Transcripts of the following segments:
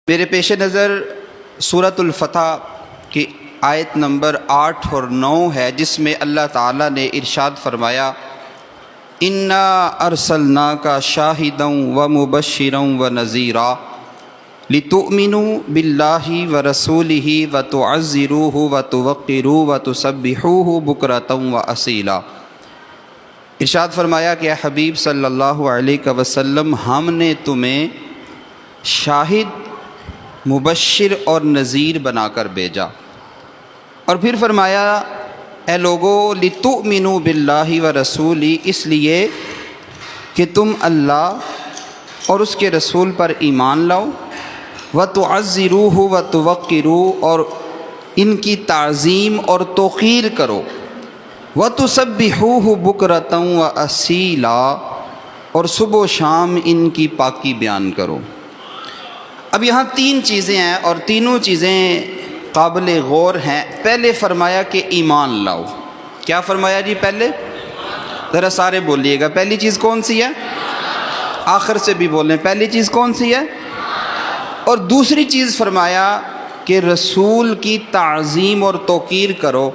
میرے پیش نظر سورۃ الفتح کی آیت نمبر 8 اور 9 ہے، جس میں اللہ تعالیٰ نے ارشاد فرمایا انا ارسلناک شاہدا ومبشرا ونذیرا لتؤمنوا باللہ ورسولہ وتعزروہ وتوقروہ وتسبحوہ بکرۃ واصیلا۔ ارشاد فرمایا کہ اے حبیب صلی اللہ علیہ وسلم، ہم نے تمہیں شاہد، مبشر اور نذیر بنا کر بھیجا، اور پھر فرمایا اے لوگو لتؤمنوا باللہ ورسولہ، اس لیے کہ تم اللہ اور اس کے رسول پر ایمان لاؤ، وتعزروہ وتوقروہ، اور ان کی تعظیم اور توقیر کرو، وتسبحوہ بکرۃ واصیلا، اور صبح و شام ان کی پاکی بیان کرو۔ اب یہاں تین چیزیں ہیں اور تینوں چیزیں قابل غور ہیں۔ پہلے فرمایا کہ ایمان لاؤ۔ کیا فرمایا جی؟ پہلے ذرا سارے بولیے گا، پہلی چیز کون سی ہے؟ آخر سے بھی بولیں، پہلی چیز کون سی ہے؟ اور دوسری چیز فرمایا کہ رسول کی تعظیم اور توقیر کرو،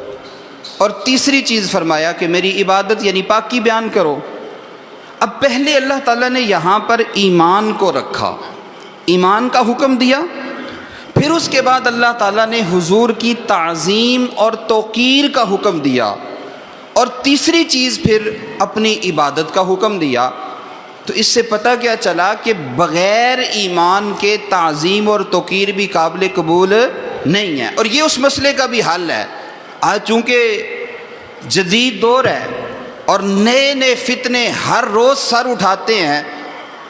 اور تیسری چیز فرمایا کہ میری عبادت یعنی پاکی بیان کرو۔ اب پہلے اللہ تعالیٰ نے یہاں پر ایمان کو رکھا، ایمان کا حکم دیا، پھر اس کے بعد اللہ تعالیٰ نے حضور کی تعظیم اور توقیر کا حکم دیا، اور تیسری چیز پھر اپنی عبادت کا حکم دیا۔ تو اس سے پتہ کیا چلا کہ بغیر ایمان کے تعظیم اور توقیر بھی قابل قبول نہیں ہے، اور یہ اس مسئلے کا بھی حل ہے۔ آج چونکہ جدید دور ہے اور نئے نئے فتنے ہر روز سر اٹھاتے ہیں،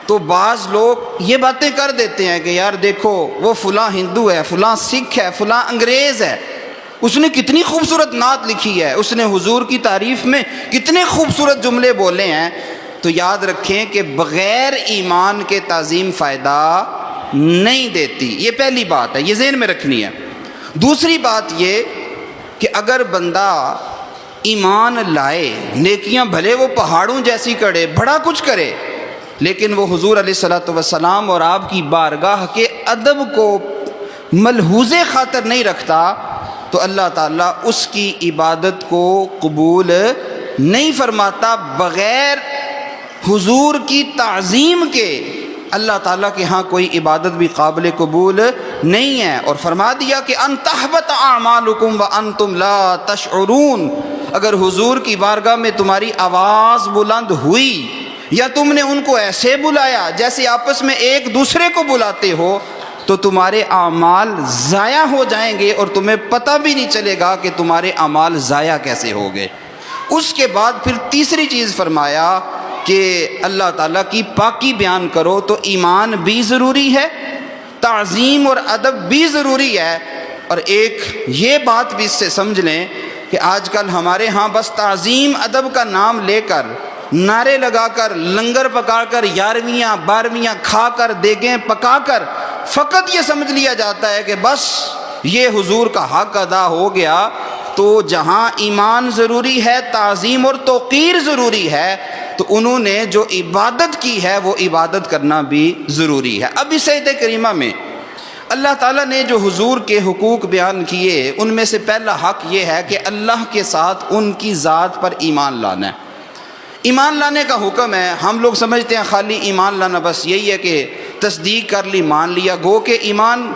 تو بعض لوگ یہ باتیں کر دیتے ہیں کہ یار دیکھو وہ فلاں ہندو ہے، فلاں سکھ ہے، فلاں انگریز ہے، اس نے کتنی خوبصورت نعت لکھی ہے، اس نے حضور کی تعریف میں کتنے خوبصورت جملے بولے ہیں۔ تو یاد رکھیں کہ بغیر ایمان کے تعظیم فائدہ نہیں دیتی، یہ پہلی بات ہے، یہ ذہن میں رکھنی ہے۔ دوسری بات یہ کہ اگر بندہ ایمان لائے، نیکیاں بھلے وہ پہاڑوں جیسی کرے، بڑا کچھ کرے، لیکن وہ حضور علیہ الصلوۃ والسلام اور آپ کی بارگاہ کے ادب کو ملحوظ خاطر نہیں رکھتا، تو اللہ تعالیٰ اس کی عبادت کو قبول نہیں فرماتا۔ بغیر حضور کی تعظیم کے اللہ تعالیٰ کے ہاں کوئی عبادت بھی قابل قبول نہیں ہے۔ اور فرما دیا کہ ان تحبط اعمالکم وانتم لا تشعرون، اگر حضور کی بارگاہ میں تمہاری آواز بلند ہوئی یا تم نے ان کو ایسے بلایا جیسے آپس میں ایک دوسرے کو بلاتے ہو، تو تمہارے اعمال ضائع ہو جائیں گے اور تمہیں پتہ بھی نہیں چلے گا کہ تمہارے اعمال ضائع کیسے ہو گئے۔ اس کے بعد پھر تیسری چیز فرمایا کہ اللہ تعالیٰ کی پاکی بیان کرو، تو ایمان بھی ضروری ہے، تعظیم اور ادب بھی ضروری ہے۔ اور ایک یہ بات بھی اس سے سمجھ لیں کہ آج کل ہمارے ہاں بس تعظیم ادب کا نام لے کر، نعرے لگا کر، لنگر پکا کر، 11ویں 12ویں کھا کر، دیگیں پکا کر فقط یہ سمجھ لیا جاتا ہے کہ بس یہ حضور کا حق ادا ہو گیا۔ تو جہاں ایمان ضروری ہے، تعظیم اور توقیر ضروری ہے، تو انہوں نے جو عبادت کی ہے وہ عبادت کرنا بھی ضروری ہے۔ اب اس آیت کریمہ میں اللہ تعالیٰ نے جو حضور کے حقوق بیان کیے، ان میں سے پہلا حق یہ ہے کہ اللہ کے ساتھ ان کی ذات پر ایمان لانا ہے۔ ایمان لانے کا حکم ہے۔ ہم لوگ سمجھتے ہیں خالی ایمان لانا بس یہی ہے کہ تصدیق کر لی، مان لیا، گو کہ ایمان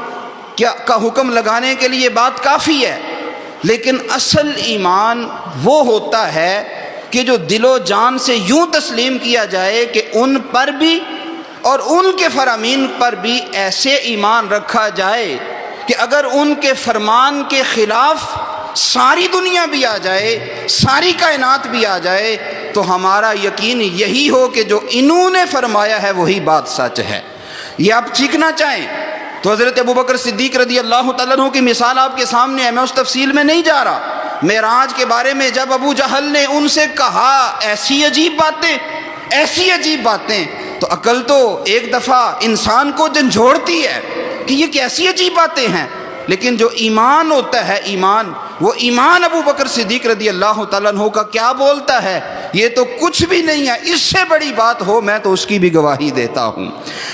کا حکم لگانے کے لیے بات کافی ہے، لیکن اصل ایمان وہ ہوتا ہے کہ جو دل و جان سے یوں تسلیم کیا جائے کہ ان پر بھی اور ان کے فرامین پر بھی ایسے ایمان رکھا جائے کہ اگر ان کے فرمان کے خلاف ساری دنیا بھی آ جائے، ساری کائنات بھی آ جائے، تو ہمارا یقین یہی ہو کہ جو انہوں نے فرمایا ہے وہی بات سچ ہے۔ یہ آپ سیکھنا چاہیں تو حضرت ابوبکر صدیق رضی اللہ تعالیٰ عنہ کی مثال آپ کے سامنے ہے، میں اس تفصیل میں نہیں جا رہا۔ معراج کے بارے میں جب ابو جہل نے ان سے کہا ایسی عجیب باتیں، ایسی عجیب باتیں، تو عقل تو ایک دفعہ انسان کو جھنجھوڑتی ہے کہ یہ کیسی عجیب باتیں ہیں، لیکن جو ایمان ہوتا ہے، ایمان، وہ ایمان ابو بکر صدیق رضی اللہ تعالیٰ عنہ کا کیا بولتا ہے؟ یہ تو کچھ بھی نہیں ہے، اس سے بڑی بات ہو میں تو اس کی بھی گواہی دیتا ہوں۔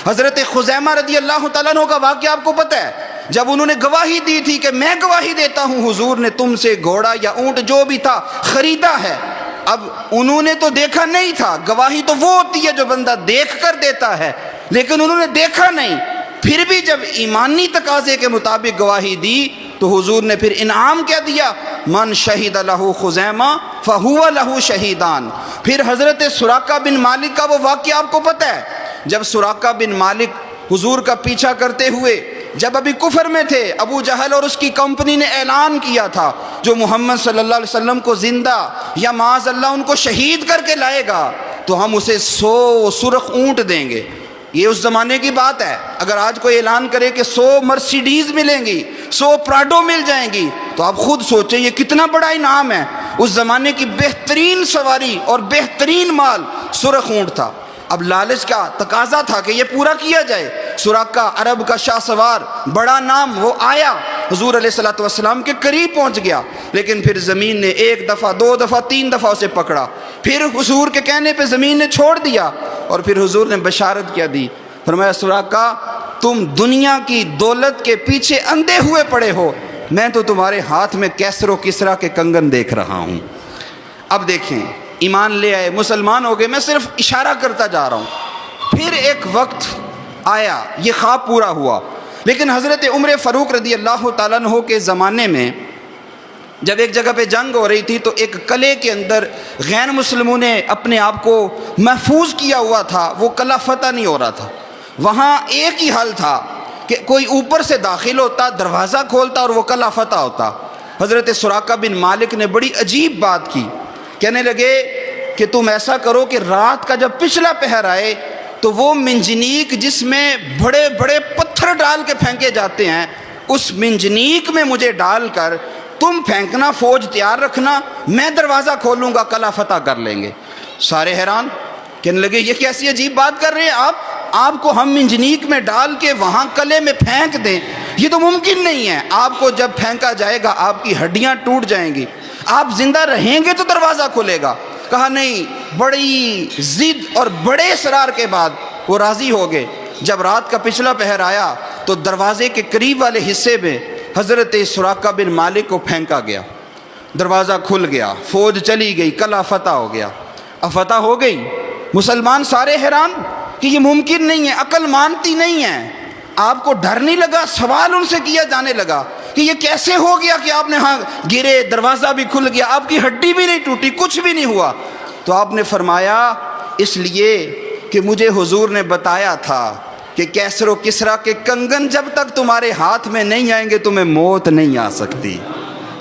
حضرت خزیمہ رضی اللہ تعالیٰ عنہ کا واقعہ آپ کو پتہ ہے، جب انہوں نے گواہی دی تھی کہ میں گواہی دیتا ہوں حضور نے تم سے گھوڑا یا اونٹ جو بھی تھا خریدا ہے، اب انہوں نے تو دیکھا نہیں تھا، گواہی تو وہ ہوتی ہے جو بندہ دیکھ کر دیتا ہے، لیکن انہوں نے دیکھا نہیں، پھر بھی جب ایمانی تقاضے کے مطابق گواہی دی تو حضور نے پھر انعام کیا دیا، من شہید لہ خزیمہ فہو لہ شہیدان۔ پھر حضرت سراقہ بن مالک کا وہ واقعہ آپ کو پتہ ہے، جب سراقہ بن مالک حضور کا پیچھا کرتے ہوئے جب ابھی کفر میں تھے، ابو جہل اور اس کی کمپنی نے اعلان کیا تھا جو محمد صلی اللہ علیہ وسلم کو زندہ یا معاذ اللہ ان کو شہید کر کے لائے گا تو ہم اسے 100 سرخ اونٹ دیں گے۔ یہ اس زمانے کی بات ہے، اگر آج کوئی اعلان کرے کہ 100 مرسیڈیز ملیں گی، 100 پراڈو مل جائیں گی، تو آپ خود سوچیں یہ کتنا بڑا انعام ہے۔ اس زمانے کی بہترین سواری اور بہترین مال سرخ اونٹ تھا۔ اب لالچ کا تقاضا تھا کہ یہ پورا کیا جائے۔ سراقہ عرب کا شاہ سوار، بڑا نام، وہ آیا حضور علیہ الصلوۃ والسلام کے قریب پہنچ گیا، لیکن پھر زمین نے 1 دفعہ 2 دفعہ 3 دفعہ اسے پکڑا، پھر حضور کے کہنے پہ زمین نے چھوڑ دیا، اور پھر حضور نے بشارت کیا دی، فرمایا سراقہ تم دنیا کی دولت کے پیچھے اندھے ہوئے پڑے ہو، میں تو تمہارے ہاتھ میں کیسر و کسرا کے کنگن دیکھ رہا ہوں۔ اب دیکھیں ایمان لے آئے، مسلمان ہو گئے، میں صرف اشارہ کرتا جا رہا ہوں۔ پھر ایک وقت آیا، یہ خواب پورا ہوا، لیکن حضرت عمر فاروق رضی اللہ تعالیٰ عنہ کے زمانے میں جب ایک جگہ پہ جنگ ہو رہی تھی تو ایک قلعے کے اندر غیر مسلموں نے اپنے آپ کو محفوظ کیا ہوا تھا، وہ قلعہ فتح نہیں ہو رہا تھا۔ وہاں ایک ہی حل تھا کہ کوئی اوپر سے داخل ہوتا، دروازہ کھولتا اور وہ قلعہ فتح ہوتا۔ حضرت سراقہ بن مالک نے بڑی عجیب بات کی، کہنے لگے کہ تم ایسا کرو کہ رات کا جب پچھلا پہر آئے تو وہ منجنیک جس میں بڑے بڑے پتھر ڈال کے پھینکے جاتے ہیں، اس منجنیک میں مجھے ڈال کر تم پھینکنا، فوج تیار رکھنا، میں دروازہ کھولوں گا، قلعہ فتح کر لیں گے۔ سارے حیران، کہنے لگے یہ کیسی عجیب بات کر رہے ہیں آپ کو ہم منجنیک میں ڈال کے وہاں قلعے میں پھینک دیں، یہ تو ممکن نہیں ہے، آپ کو جب پھینکا جائے گا آپ کی ہڈیاں ٹوٹ جائیں گی، آپ زندہ رہیں گے تو دروازہ کھلے گا۔ کہا نہیں، بڑی ضد اور بڑے اصرار کے بعد وہ راضی ہو گئے۔ جب رات کا پچھلا پہر آیا تو دروازے کے قریب والے حصے میں حضرت سراقہ بن مالک کو پھینکا گیا، دروازہ کھل گیا، فوج چلی گئی، قلعہ فتح ہو گیا۔ اب فتح ہو گئی، مسلمان سارے حیران کہ یہ ممکن نہیں ہے، عقل مانتی نہیں ہے۔ آپ کو ڈر نہیں لگا؟ سوال ان سے کیا جانے لگا کہ یہ کیسے ہو گیا کہ آپ نے ہاں گرے، دروازہ بھی کھل گیا، آپ کی ہڈی بھی نہیں ٹوٹی، کچھ بھی نہیں ہوا؟ تو آپ نے فرمایا اس لیے کہ مجھے حضور نے بتایا تھا کہ کیسر و کسرا کے کنگن جب تک تمہارے ہاتھ میں نہیں آئیں گے تمہیں موت نہیں آ سکتی،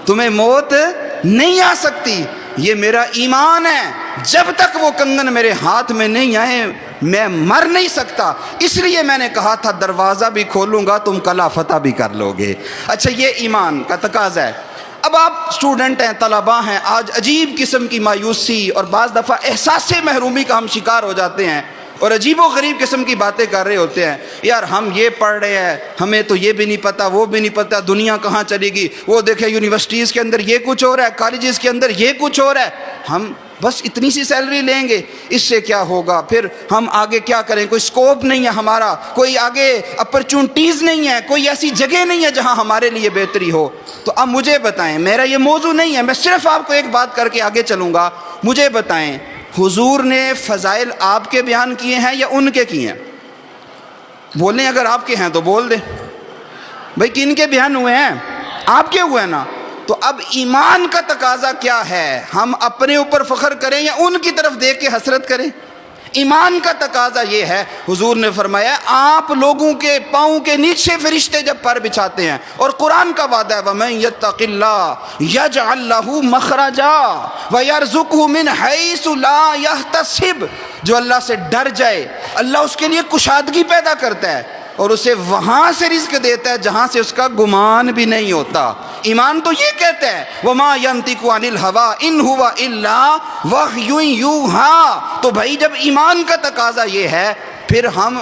تمہیں موت نہیں آ سکتی، یہ میرا ایمان ہے، جب تک وہ کنگن میرے ہاتھ میں نہیں آئے میں مر نہیں سکتا، اس لیے میں نے کہا تھا دروازہ بھی کھولوں گا، تم قلعہ فتح بھی کر لو گے۔ اچھا، یہ ایمان کا تقاضا ہے۔ اب آپ اسٹوڈنٹ ہیں، طلباء ہیں، آج عجیب قسم کی مایوسی اور بعض دفعہ احساس محرومی کا ہم شکار ہو جاتے ہیں اور عجیب و غریب قسم کی باتیں کر رہے ہوتے ہیں، یار ہم یہ پڑھ رہے ہیں، ہمیں تو یہ بھی نہیں پتہ، وہ بھی نہیں پتہ، دنیا کہاں چلے گی، وہ دیکھیں یونیورسٹیز کے اندر یہ کچھ ہو رہا ہے، کالجز کے اندر یہ کچھ ہو رہا ہے، ہم بس اتنی سی سیلری لیں گے، اس سے کیا ہوگا، پھر ہم آگے کیا کریں، کوئی سکوپ نہیں ہے ہمارا، کوئی آگے اپرچونٹیز نہیں ہے، کوئی ایسی جگہ نہیں ہے جہاں ہمارے لیے بہتری ہو۔ تو اب مجھے بتائیں، میرا یہ موضوع نہیں ہے، میں صرف آپ کو ایک بات کر کے آگے چلوں گا، مجھے بتائیں حضور نے فضائل آپ کے بیان کیے ہیں یا ان کے کیے ہیں؟ بولیں، اگر آپ کے ہیں تو بول دیں بھائی کن کے بیان ہوئے ہیں؟ آپ کے ہوئے نا۔ تو اب ایمان کا تقاضا کیا ہے، ہم اپنے اوپر فخر کریں یا ان کی طرف دیکھ کے حسرت کریں؟ ایمان کا تقاضا یہ ہے، حضور نے فرمایا آپ لوگوں کے پاؤں کے نیچے فرشتے جب پر بچھاتے ہیں، اور قرآن کا وعدہ ہے وَمَن يَتَّقِ اللَّهَ يَجْعَل لَّهُ مَخْرَجًا وَيَرْزُقْهُ مِنْ حَيْثُ لَا يَحْتَسِبُ، جو اللہ سے ڈر جائے اللہ اس کے لیے کشادگی پیدا کرتا ہے اور اسے وہاں سے رزق دیتا ہے جہاں سے اس کا گمان بھی نہیں ہوتا۔ ایمان تو یہ کہتا ہے وَمَا يَنطِقُ عَنِ الْهَوَىٰ إِنْ هُوَ إِلَّا وَحْيٌ يُوحَىٰ۔ تو بھائی جب ایمان کا تقاضا یہ ہے، پھر ہم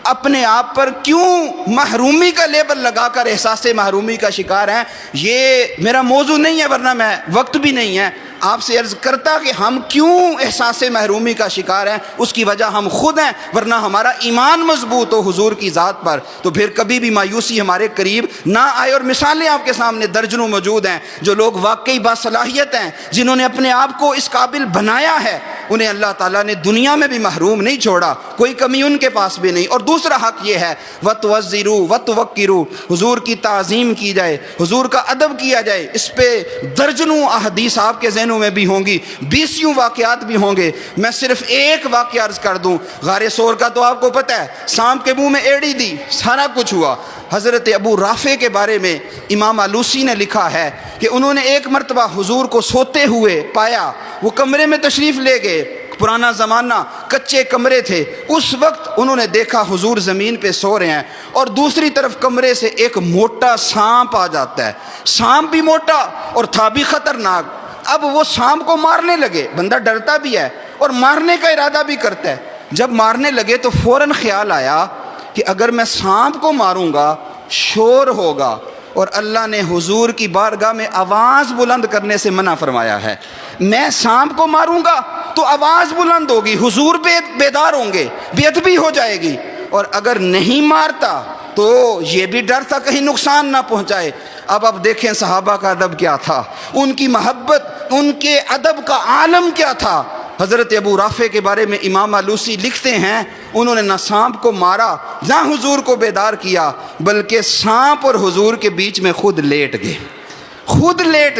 اپنے آپ پر کیوں محرومی کا لیبل لگا کر احساس محرومی کا شکار ہیں؟ یہ میرا موضوع نہیں ہے، ورنہ میں وقت بھی نہیں ہے، آپ سے عرض کرتا کہ ہم کیوں احساس محرومی کا شکار ہیں، اس کی وجہ ہم خود ہیں، ورنہ ہمارا ایمان مضبوط ہو حضور کی ذات پر تو پھر کبھی بھی مایوسی ہمارے قریب نہ آئے۔ اور مثالیں آپ کے سامنے درجنوں موجود ہیں جو لوگ واقعی باصلاحیت ہیں، جنہوں نے اپنے آپ کو اس قابل بنایا ہے، انہیں اللہ تعالیٰ نے دنیا میں بھی محروم نہیں چھوڑا، کوئی کمی ان کے پاس بھی نہیں۔ اور دوسرا حق یہ ہے وَتُوَزِّرُوا وَتُوَقِّرُوا، حضور کی تعظیم کی جائے، حضور کا ادب کیا جائے۔ اس پہ درجنوں احادیث آپ کے ذہنوں میں بھی ہوں گی، 20 واقعات بھی ہوں گے۔ میں صرف ایک واقعہ عرض کر دوں، غار ثور کا تو آپ کو پتہ ہے، سانپ کے منہ میں ایڑی دی، سارا کچھ ہوا۔ حضرت ابو رافع کے بارے میں امام آلوسی نے لکھا ہے کہ انہوں نے ایک مرتبہ حضور کو سوتے ہوئے پایا، وہ کمرے میں تشریف لے گئے، پرانا زمانہ، کچے کمرے تھے، اس وقت انہوں نے دیکھا حضور زمین پہ سو رہے ہیں اور دوسری طرف کمرے سے ایک موٹا سانپ آ جاتا ہے، سانپ بھی موٹا اور تھا بھی خطرناک۔ اب وہ سانپ کو مارنے لگے، بندہ ڈرتا بھی ہے اور مارنے کا ارادہ بھی کرتا ہے۔ جب مارنے لگے تو فوراً خیال آیا کہ اگر میں سانپ کو ماروں گا شور ہوگا، اور اللہ نے حضور کی بارگاہ میں آواز بلند کرنے سے منع فرمایا ہے۔ میں سانپ کو ماروں گا تو آواز بلند ہوگی، حضور بیدار ہوں گے، بے ادبی ہو جائے گی، اور اگر نہیں مارتا تو یہ بھی ڈر تھا کہیں نقصان نہ پہنچائے۔ اب دیکھیں صحابہ کا ادب کیا تھا، ان کی محبت، ان کے ادب کا عالم کیا تھا۔ حضرت ابو رافع کے بارے میں امام آلوسی لکھتے ہیں انہوں نے نہ سانپ کو مارا نہ حضور کو بیدار کیا، بلکہ سانپ اور حضور کے بیچ میں خود لیٹ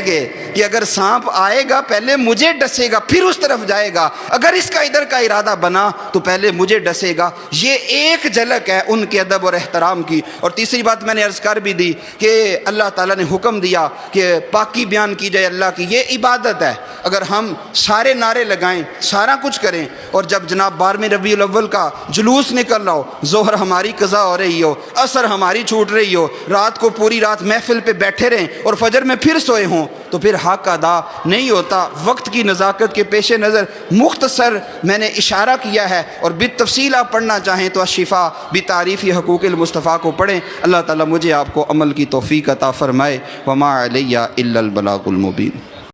گئے کہ اگر سانپ آئے گا پہلے مجھے ڈسے گا پھر اس طرف جائے گا، اگر اس کا ادھر کا ارادہ بنا تو پہلے مجھے ڈسے گا۔ یہ ایک جھلک ہے ان کے ادب اور احترام کی۔ اور تیسری بات میں نے عرض کر بھی دی کہ اللہ تعالیٰ نے حکم دیا کہ پاکی بیان کی جائے اللہ کی، یہ عبادت ہے۔ اگر ہم سارے نعرے لگائیں، سارا کچھ کریں، اور جب جناب 12 ربیع الاول کا جلوس نکل رہا ہو، ظہر ہماری قضا ہو رہی ہو، عصر ہماری چھوٹ رہی ہو، رات کو پوری رات محفل پہ بیٹھے رہیں اور فجر میں پھر سوئے ہوں، تو پھر حق ادا نہیں ہوتا۔ وقت کی نزاکت کے پیش نظر مختصر میں نے اشارہ کیا ہے، اور بالتفصیل آپ پڑھنا چاہیں تو الشفاء بتعریف حقوق المصطفیٰ کو پڑھیں۔ اللہ تعالیٰ مجھے آپ کو عمل کی توفیق عطا فرمائے۔ وما علیہ الا البلاغ المبین۔